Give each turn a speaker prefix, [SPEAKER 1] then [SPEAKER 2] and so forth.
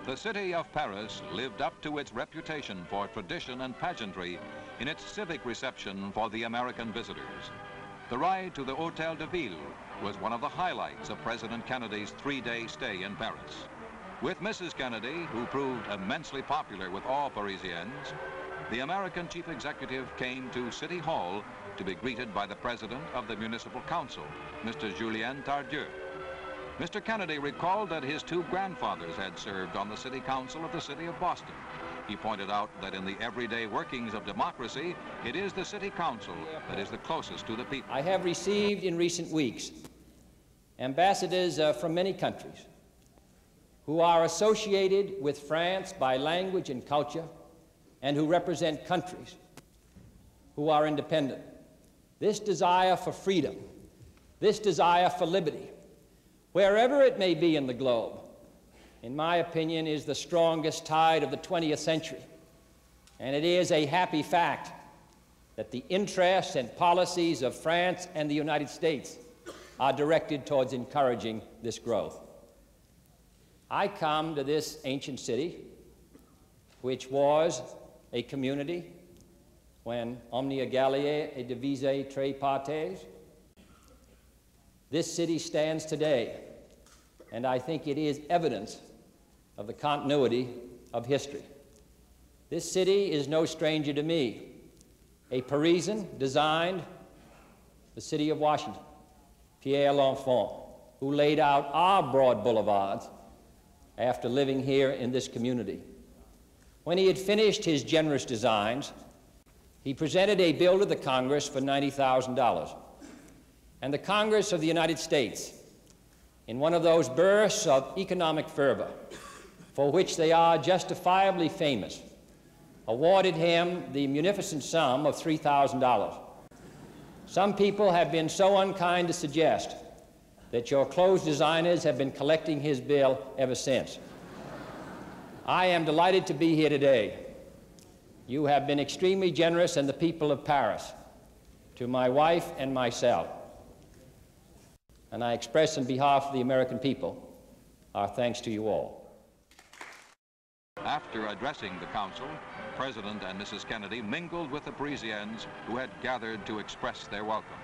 [SPEAKER 1] The city of Paris lived up to its reputation for tradition and pageantry in its civic reception for the American visitors. The ride to the Hôtel de Ville was one of the highlights of President Kennedy's 3-day stay in Paris. With Mrs. Kennedy, who proved immensely popular with all Parisians, the American chief executive came to City Hall to be greeted by the president of the Municipal Council, Mr. Julien Tardieu. Mr. Kennedy recalled that his 2 grandfathers had served on the City Council of the city of Boston. He pointed out that in the everyday workings of democracy, it is the City Council that is the closest to the people.
[SPEAKER 2] I have received in recent weeks ambassadors from many countries who are associated with France by language and culture and who represent countries who are independent. This desire for freedom, this desire for liberty, wherever it may be in the globe, in my opinion, is the strongest tide of the 20th century. And it is a happy fact that the interests and policies of France and the United States are directed towards encouraging this growth. I come to this ancient city, which was a community when omnia Gallia et divisa tre partes. This city stands today, and I think it is evidence of the continuity of history. This city is no stranger to me. A Parisian designed the city of Washington, Pierre L'Enfant, who laid out our broad boulevards after living here in this community. When he had finished his generous designs, he presented a bill to the Congress for $90,000. And the Congress of the United States, in one of those bursts of economic fervor for which they are justifiably famous, awarded him the munificent sum of $3,000. Some people have been so unkind to suggest that your clothes designers have been collecting his bill ever since. I am delighted to be here today. You have been extremely generous, and the people of Paris, to my wife and myself. And I express on behalf of the American people our thanks to you all.
[SPEAKER 1] After addressing the council, President and Mrs. Kennedy mingled with the Parisians who had gathered to express their welcome.